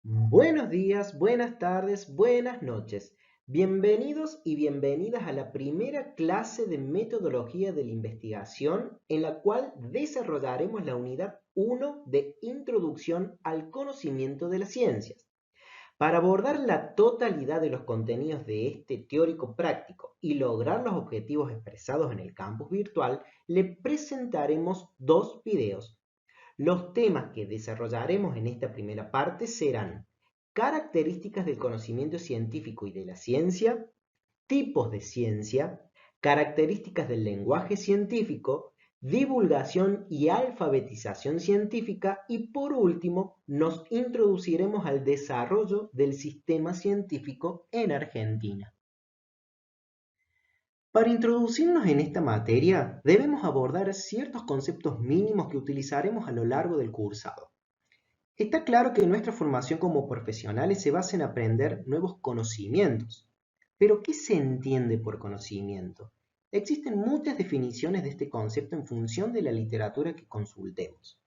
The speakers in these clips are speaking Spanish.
Buenos días, buenas tardes, buenas noches. Bienvenidos y bienvenidas a la primera clase de metodología de la investigación en la cual desarrollaremos la unidad 1 de Introducción al conocimiento de las ciencias. Para abordar la totalidad de los contenidos de este teórico práctico y lograr los objetivos expresados en el campus virtual, le presentaremos dos videos. Los temas que desarrollaremos en esta primera parte serán características del conocimiento científico y de la ciencia, tipos de ciencia, características del lenguaje científico, divulgación y alfabetización científica y por último nos introduciremos al desarrollo del sistema científico en Argentina. Para introducirnos en esta materia, debemos abordar ciertos conceptos mínimos que utilizaremos a lo largo del cursado. Está claro que nuestra formación como profesionales se basa en aprender nuevos conocimientos. Pero, ¿qué se entiende por conocimiento? Existen muchas definiciones de este concepto en función de la literatura que consultemos.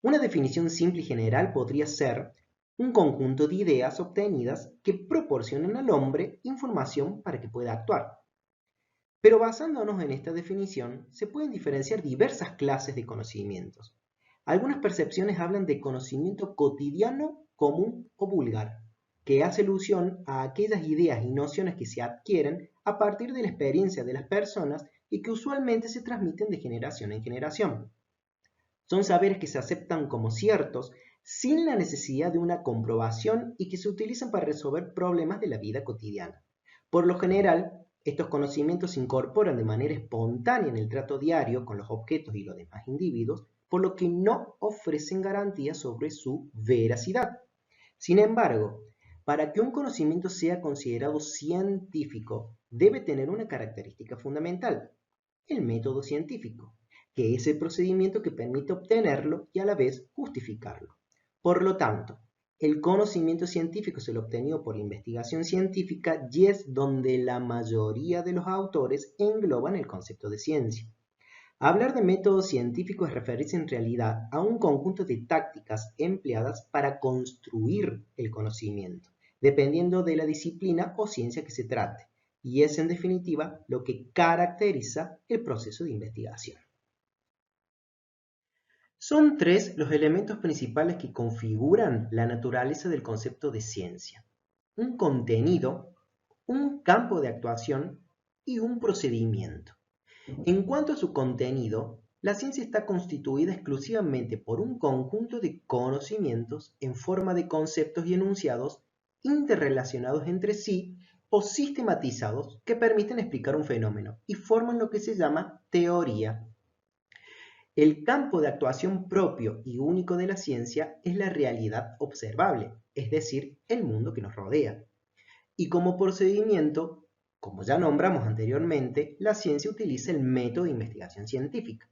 Una definición simple y general podría ser un conjunto de ideas obtenidas que proporcionan al hombre información para que pueda actuar. Pero basándonos en esta definición, se pueden diferenciar diversas clases de conocimientos. Algunas percepciones hablan de conocimiento cotidiano, común o vulgar, que hace alusión a aquellas ideas y nociones que se adquieren a partir de la experiencia de las personas y que usualmente se transmiten de generación en generación. Son saberes que se aceptan como ciertos sin la necesidad de una comprobación y que se utilizan para resolver problemas de la vida cotidiana. Por lo general, estos conocimientos se incorporan de manera espontánea en el trato diario con los objetos y los demás individuos, por lo que no ofrecen garantías sobre su veracidad. Sin embargo, para que un conocimiento sea considerado científico, debe tener una característica fundamental: el método científico, que es el procedimiento que permite obtenerlo y a la vez justificarlo. Por lo tanto, el conocimiento científico es el obtenido por investigación científica y es donde la mayoría de los autores engloban el concepto de ciencia. Hablar de método científico es referirse en realidad a un conjunto de tácticas empleadas para construir el conocimiento, dependiendo de la disciplina o ciencia que se trate, y es en definitiva lo que caracteriza el proceso de investigación. Son tres los elementos principales que configuran la naturaleza del concepto de ciencia: un contenido, un campo de actuación y un procedimiento. En cuanto a su contenido, la ciencia está constituida exclusivamente por un conjunto de conocimientos en forma de conceptos y enunciados interrelacionados entre sí o sistematizados que permiten explicar un fenómeno y forman lo que se llama teoría. El campo de actuación propio y único de la ciencia es la realidad observable, es decir, el mundo que nos rodea. Y como procedimiento, como ya nombramos anteriormente, la ciencia utiliza el método de investigación científica.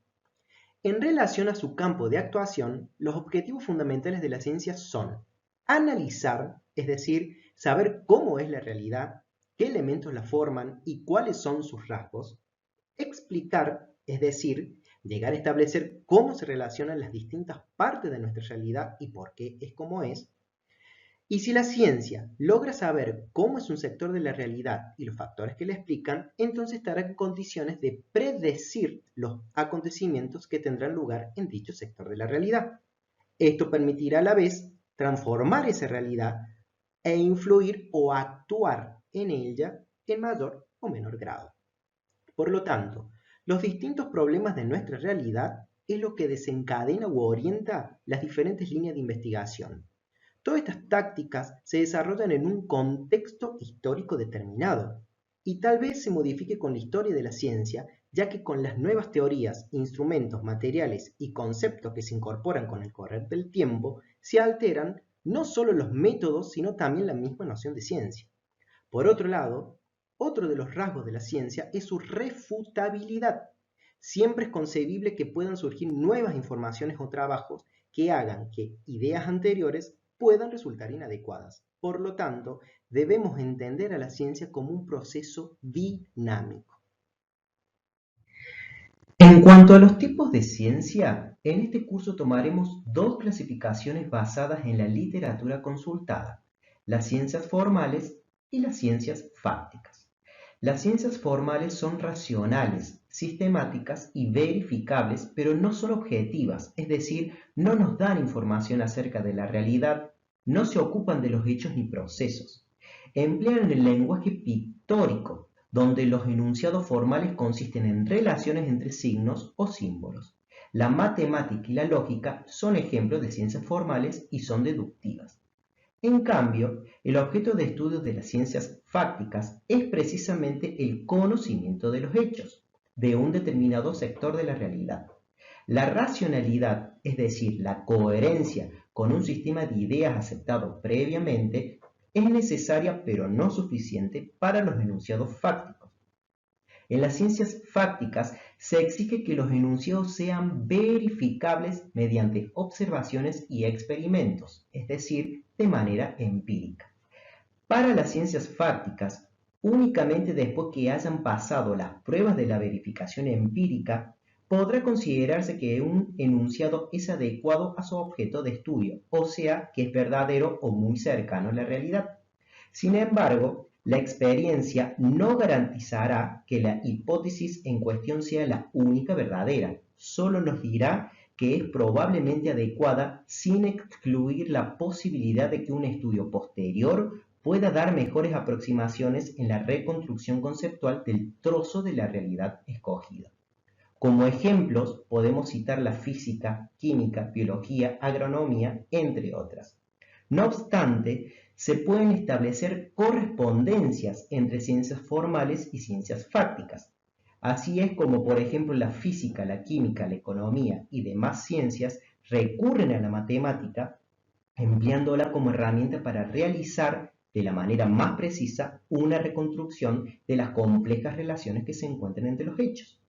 En relación a su campo de actuación, los objetivos fundamentales de la ciencia son analizar, es decir, saber cómo es la realidad, qué elementos la forman y cuáles son sus rasgos; explicar, es decir, llegar a establecer cómo se relacionan las distintas partes de nuestra realidad y por qué es como es; y si la ciencia logra saber cómo es un sector de la realidad y los factores que la explican, entonces estará en condiciones de predecir los acontecimientos que tendrán lugar en dicho sector de la realidad. Esto permitirá a la vez transformar esa realidad e influir o actuar en ella en mayor o menor grado. Por lo tanto, los distintos problemas de nuestra realidad es lo que desencadena u orienta las diferentes líneas de investigación. Todas estas tácticas se desarrollan en un contexto histórico determinado, y tal vez se modifique con la historia de la ciencia, ya que con las nuevas teorías, instrumentos, materiales y conceptos que se incorporan con el correr del tiempo, se alteran no solo los métodos, sino también la misma noción de ciencia. Por otro lado, otro de los rasgos de la ciencia es su refutabilidad. Siempre es concebible que puedan surgir nuevas informaciones o trabajos que hagan que ideas anteriores puedan resultar inadecuadas. Por lo tanto, debemos entender a la ciencia como un proceso dinámico. En cuanto a los tipos de ciencia, en este curso tomaremos dos clasificaciones basadas en la literatura consultada, las ciencias formales y las ciencias fácticas. Las ciencias formales son racionales, sistemáticas y verificables, pero no son objetivas, es decir, no nos dan información acerca de la realidad, no se ocupan de los hechos ni procesos. Emplean el lenguaje pictórico, donde los enunciados formales consisten en relaciones entre signos o símbolos. La matemática y la lógica son ejemplos de ciencias formales y son deductivas. En cambio, el objeto de estudio de las ciencias fácticas es precisamente el conocimiento de los hechos, de un determinado sector de la realidad. La racionalidad, es decir, la coherencia con un sistema de ideas aceptado previamente, es necesaria pero no suficiente para los enunciados fácticos. En las ciencias fácticas se exige que los enunciados sean verificables mediante observaciones y experimentos, es decir, de manera empírica. Para las ciencias fácticas, únicamente después que hayan pasado las pruebas de la verificación empírica, podrá considerarse que un enunciado es adecuado a su objeto de estudio, o sea, que es verdadero o muy cercano a la realidad. Sin embargo, la experiencia no garantizará que la hipótesis en cuestión sea la única verdadera, solo nos dirá que es probablemente adecuada sin excluir la posibilidad de que un estudio posterior pueda dar mejores aproximaciones en la reconstrucción conceptual del trozo de la realidad escogida. Como ejemplos podemos citar la física, química, biología, agronomía, entre otras. No obstante, se pueden establecer correspondencias entre ciencias formales y ciencias fácticas. Así es como, por ejemplo, la física, la química, la economía y demás ciencias recurren a la matemática, empleándola como herramienta para realizar de la manera más precisa una reconstrucción de las complejas relaciones que se encuentran entre los hechos.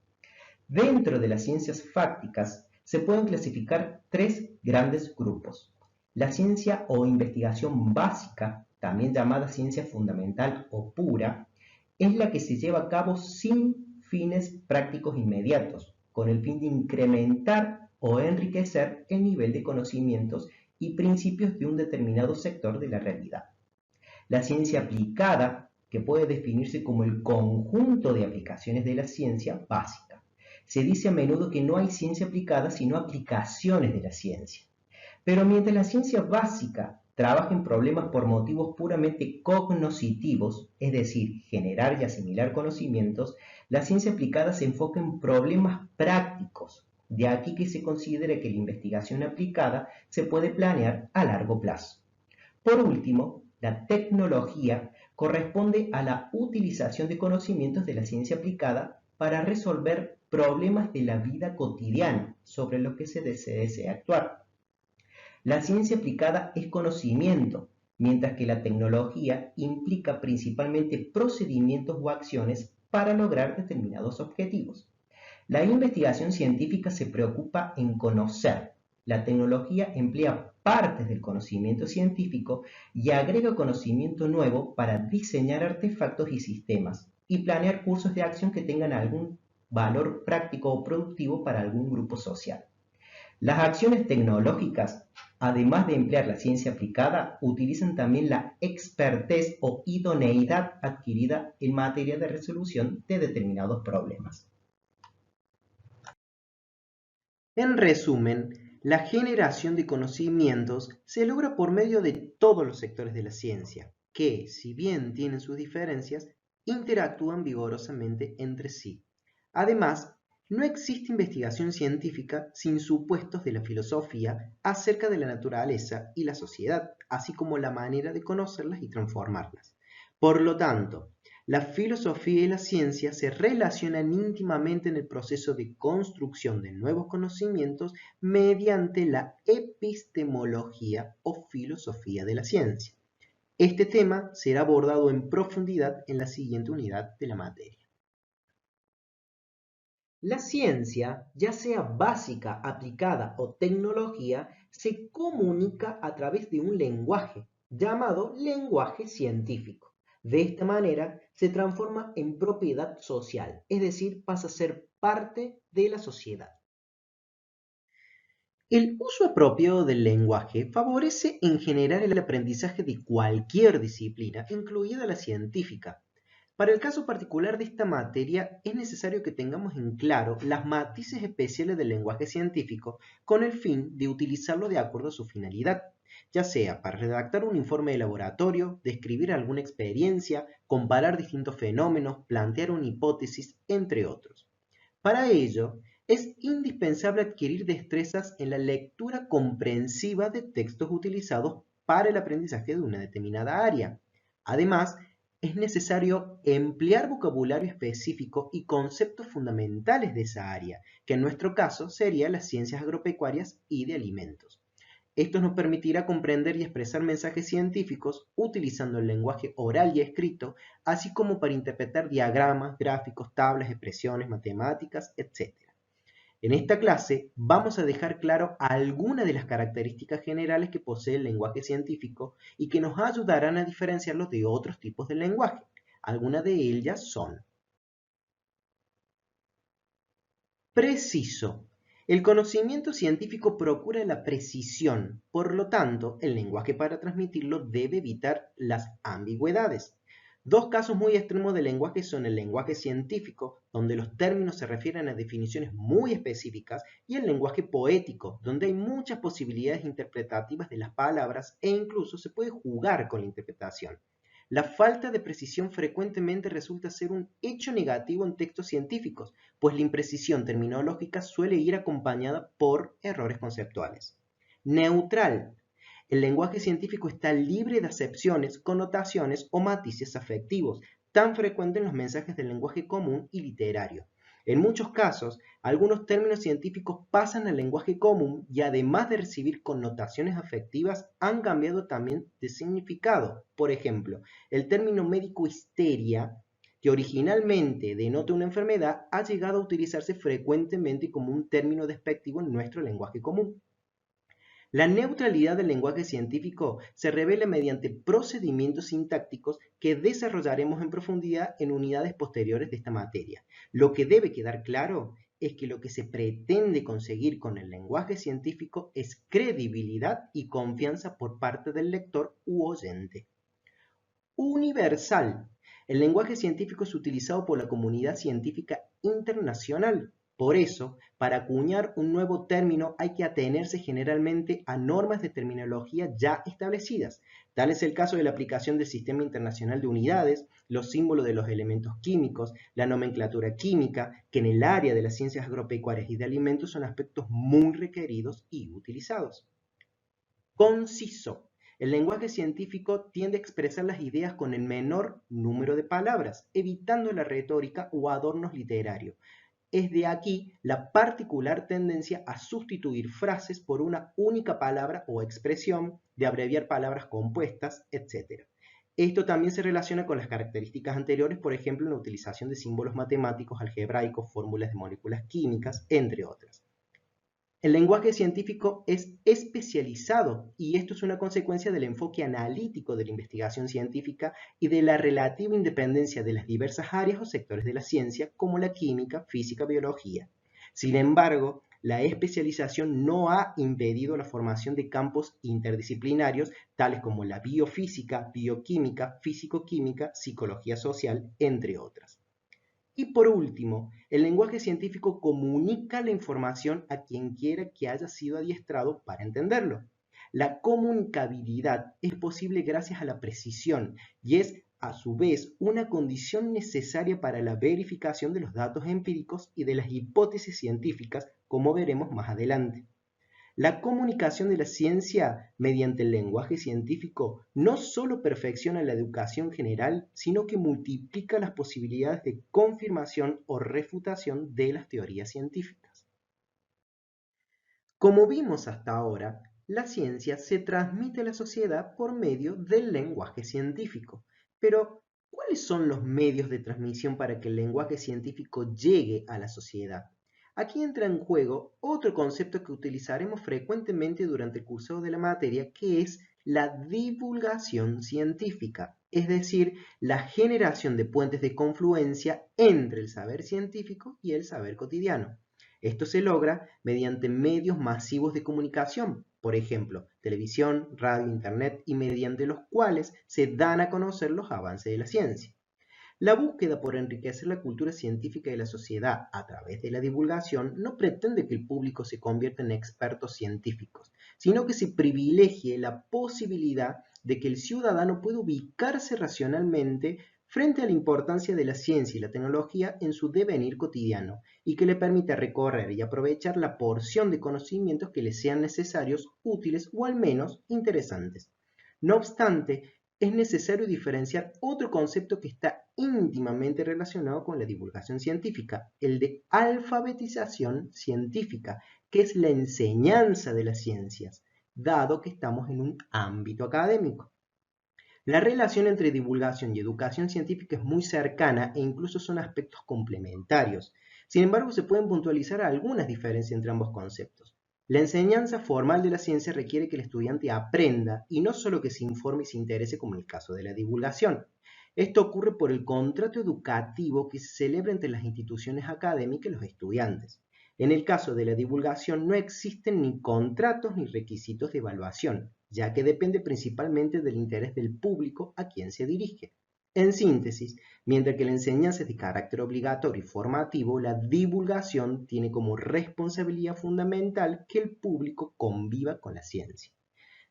Dentro de las ciencias fácticas se pueden clasificar tres grandes grupos. La ciencia o investigación básica, también llamada ciencia fundamental o pura, es la que se lleva a cabo sin fines prácticos inmediatos, con el fin de incrementar o enriquecer el nivel de conocimientos y principios de un determinado sector de la realidad. La ciencia aplicada, que puede definirse como el conjunto de aplicaciones de la ciencia básica. Se dice a menudo que no hay ciencia aplicada, sino aplicaciones de la ciencia. Pero mientras la ciencia básica trabaja en problemas por motivos puramente cognoscitivos, es decir, generar y asimilar conocimientos, la ciencia aplicada se enfoca en problemas prácticos. De aquí que se considere que la investigación aplicada se puede planear a largo plazo. Por último, la tecnología corresponde a la utilización de conocimientos de la ciencia aplicada para resolver problemas de la vida cotidiana sobre los que se desea actuar. La ciencia aplicada es conocimiento, mientras que la tecnología implica principalmente procedimientos o acciones para lograr determinados objetivos. La investigación científica se preocupa en conocer. La tecnología emplea partes del conocimiento científico y agrega conocimiento nuevo para diseñar artefactos y sistemas y planear cursos de acción que tengan algún valor práctico o productivo para algún grupo social. Las acciones tecnológicas, además de emplear la ciencia aplicada, utilizan también la expertez o idoneidad adquirida en materia de resolución de determinados problemas. En resumen, la generación de conocimientos se logra por medio de todos los sectores de la ciencia, que, si bien tienen sus diferencias, interactúan vigorosamente entre sí. Además, no existe investigación científica sin supuestos de la filosofía acerca de la naturaleza y la sociedad, así como la manera de conocerlas y transformarlas. Por lo tanto, la filosofía y la ciencia se relacionan íntimamente en el proceso de construcción de nuevos conocimientos mediante la epistemología o filosofía de la ciencia. Este tema será abordado en profundidad en la siguiente unidad de la materia. La ciencia, ya sea básica, aplicada o tecnología, se comunica a través de un lenguaje llamado lenguaje científico. De esta manera, se transforma en propiedad social, es decir, pasa a ser parte de la sociedad. El uso apropiado del lenguaje favorece en general el aprendizaje de cualquier disciplina, incluida la científica. Para el caso particular de esta materia, es necesario que tengamos en claro las matices especiales del lenguaje científico con el fin de utilizarlo de acuerdo a su finalidad, ya sea para redactar un informe de laboratorio, describir alguna experiencia, comparar distintos fenómenos, plantear una hipótesis, entre otros. Para ello, es indispensable adquirir destrezas en la lectura comprensiva de textos utilizados para el aprendizaje de una determinada área. Además, es necesario emplear vocabulario específico y conceptos fundamentales de esa área, que en nuestro caso serían las ciencias agropecuarias y de alimentos. Esto nos permitirá comprender y expresar mensajes científicos utilizando el lenguaje oral y escrito, así como para interpretar diagramas, gráficos, tablas, expresiones, matemáticas, etc. En esta clase vamos a dejar claro algunas de las características generales que posee el lenguaje científico y que nos ayudarán a diferenciarlo de otros tipos de lenguaje. Algunas de ellas son: preciso. El conocimiento científico procura la precisión, por lo tanto, el lenguaje para transmitirlo debe evitar las ambigüedades. Dos casos muy extremos del lenguaje son el lenguaje científico, donde los términos se refieren a definiciones muy específicas, y el lenguaje poético, donde hay muchas posibilidades interpretativas de las palabras e incluso se puede jugar con la interpretación. La falta de precisión frecuentemente resulta ser un hecho negativo en textos científicos, pues la imprecisión terminológica suele ir acompañada por errores conceptuales. Neutral. El lenguaje científico está libre de acepciones, connotaciones o matices afectivos, tan frecuentes en los mensajes del lenguaje común y literario. En muchos casos, algunos términos científicos pasan al lenguaje común y además de recibir connotaciones afectivas, han cambiado también de significado. Por ejemplo, el término médico histeria, que originalmente denota una enfermedad, ha llegado a utilizarse frecuentemente como un término despectivo en nuestro lenguaje común. La neutralidad del lenguaje científico se revela mediante procedimientos sintácticos que desarrollaremos en profundidad en unidades posteriores de esta materia. Lo que debe quedar claro es que lo que se pretende conseguir con el lenguaje científico es credibilidad y confianza por parte del lector u oyente. Universal. El lenguaje científico es utilizado por la comunidad científica internacional. Por eso, para acuñar un nuevo término hay que atenerse generalmente a normas de terminología ya establecidas. Tal es el caso de la aplicación del Sistema Internacional de Unidades, los símbolos de los elementos químicos, la nomenclatura química, que en el área de las ciencias agropecuarias y de alimentos son aspectos muy requeridos y utilizados. Conciso. El lenguaje científico tiende a expresar las ideas con el menor número de palabras, evitando la retórica o adornos literarios. Es de aquí la particular tendencia a sustituir frases por una única palabra o expresión, de abreviar palabras compuestas, etc. Esto también se relaciona con las características anteriores, por ejemplo, en la utilización de símbolos matemáticos, algebraicos, fórmulas de moléculas químicas, entre otras. El lenguaje científico es especializado y esto es una consecuencia del enfoque analítico de la investigación científica y de la relativa independencia de las diversas áreas o sectores de la ciencia como la química, física, biología. Sin embargo, la especialización no ha impedido la formación de campos interdisciplinarios tales como la biofísica, bioquímica, físico-química, psicología social, entre otras. Y por último, el lenguaje científico comunica la información a quien quiera que haya sido adiestrado para entenderlo. La comunicabilidad es posible gracias a la precisión y es a su vez una condición necesaria para la verificación de los datos empíricos y de las hipótesis científicas, como veremos más adelante. La comunicación de la ciencia mediante el lenguaje científico no solo perfecciona la educación general, sino que multiplica las posibilidades de confirmación o refutación de las teorías científicas. Como vimos hasta ahora, la ciencia se transmite a la sociedad por medio del lenguaje científico. Pero, ¿cuáles son los medios de transmisión para que el lenguaje científico llegue a la sociedad? Aquí entra en juego otro concepto que utilizaremos frecuentemente durante el cursado de la materia, que es la divulgación científica, es decir, la generación de puentes de confluencia entre el saber científico y el saber cotidiano. Esto se logra mediante medios masivos de comunicación, por ejemplo, televisión, radio, internet, y mediante los cuales se dan a conocer los avances de la ciencia. La búsqueda por enriquecer la cultura científica de la sociedad a través de la divulgación no pretende que el público se convierta en expertos científicos, sino que se privilegie la posibilidad de que el ciudadano pueda ubicarse racionalmente frente a la importancia de la ciencia y la tecnología en su devenir cotidiano y que le permita recorrer y aprovechar la porción de conocimientos que le sean necesarios, útiles o al menos interesantes. No obstante, es necesario diferenciar otro concepto que está íntimamente relacionado con la divulgación científica, el de alfabetización científica, que es la enseñanza de las ciencias, dado que estamos en un ámbito académico. La relación entre divulgación y educación científica es muy cercana e incluso son aspectos complementarios. Sin embargo, se pueden puntualizar algunas diferencias entre ambos conceptos. La enseñanza formal de la ciencia requiere que el estudiante aprenda y no solo que se informe y se interese como en el caso de la divulgación. Esto ocurre por el contrato educativo que se celebra entre las instituciones académicas y los estudiantes. En el caso de la divulgación no existen ni contratos ni requisitos de evaluación, ya que depende principalmente del interés del público a quien se dirige. En síntesis, mientras que la enseñanza es de carácter obligatorio y formativo, la divulgación tiene como responsabilidad fundamental que el público conviva con la ciencia.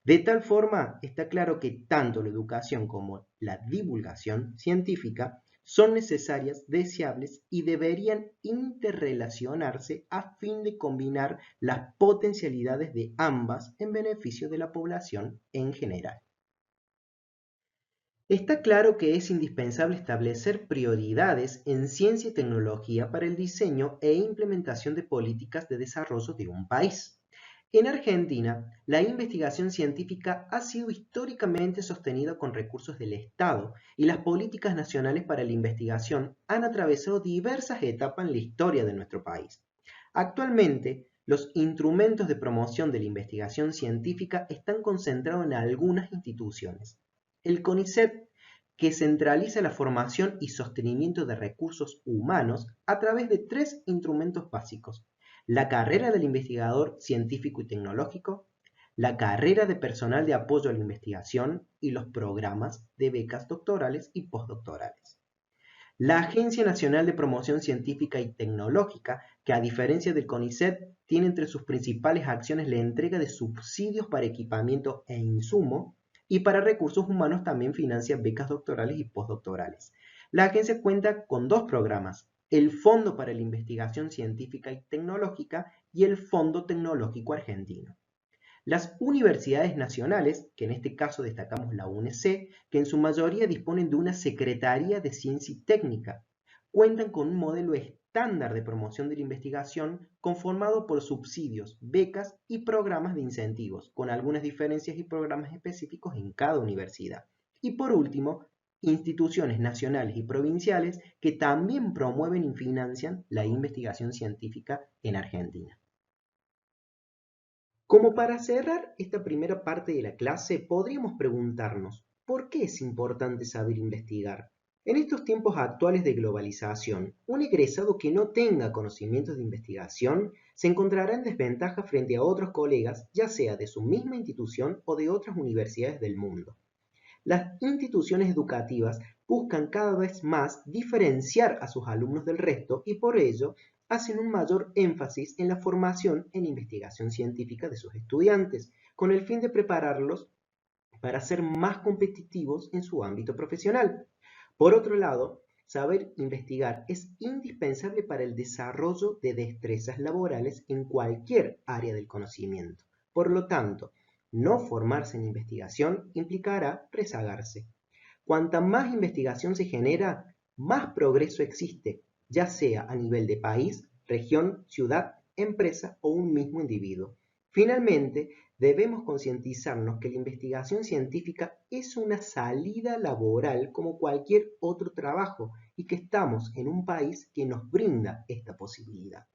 De tal forma, está claro que tanto la educación como la divulgación científica son necesarias, deseables y deberían interrelacionarse a fin de combinar las potencialidades de ambas en beneficio de la población en general. Está claro que es indispensable establecer prioridades en ciencia y tecnología para el diseño e implementación de políticas de desarrollo de un país. En Argentina, la investigación científica ha sido históricamente sostenida con recursos del Estado y las políticas nacionales para la investigación han atravesado diversas etapas en la historia de nuestro país. Actualmente, los instrumentos de promoción de la investigación científica están concentrados en algunas instituciones. El CONICET, que centraliza la formación y sostenimiento de recursos humanos a través de 3 instrumentos básicos: la carrera del investigador científico y tecnológico, la carrera de personal de apoyo a la investigación y los programas de becas doctorales y postdoctorales. La Agencia Nacional de Promoción Científica y Tecnológica, que a diferencia del CONICET, tiene entre sus principales acciones la entrega de subsidios para equipamiento e insumo, y para recursos humanos también financia becas doctorales y postdoctorales. La agencia cuenta con 2 programas: el Fondo para la Investigación Científica y Tecnológica y el Fondo Tecnológico Argentino. Las universidades nacionales, que en este caso destacamos la UNEC, que en su mayoría disponen de una Secretaría de Ciencia y Técnica, cuentan con un modelo estándar de promoción de la investigación conformado por subsidios, becas y programas de incentivos, con algunas diferencias y programas específicos en cada universidad. Y por último, instituciones nacionales y provinciales que también promueven y financian la investigación científica en Argentina. Como para cerrar esta primera parte de la clase, podríamos preguntarnos, ¿por qué es importante saber investigar? En estos tiempos actuales de globalización, un egresado que no tenga conocimientos de investigación se encontrará en desventaja frente a otros colegas, ya sea de su misma institución o de otras universidades del mundo. Las instituciones educativas buscan cada vez más diferenciar a sus alumnos del resto y por ello hacen un mayor énfasis en la formación en investigación científica de sus estudiantes, con el fin de prepararlos para ser más competitivos en su ámbito profesional. Por otro lado, saber investigar es indispensable para el desarrollo de destrezas laborales en cualquier área del conocimiento. Por lo tanto, no formarse en investigación implicará rezagarse. Cuanta más investigación se genera, más progreso existe, ya sea a nivel de país, región, ciudad, empresa o un mismo individuo. Finalmente, debemos concientizarnos que la investigación científica es una salida laboral como cualquier otro trabajo y que estamos en un país que nos brinda esta posibilidad.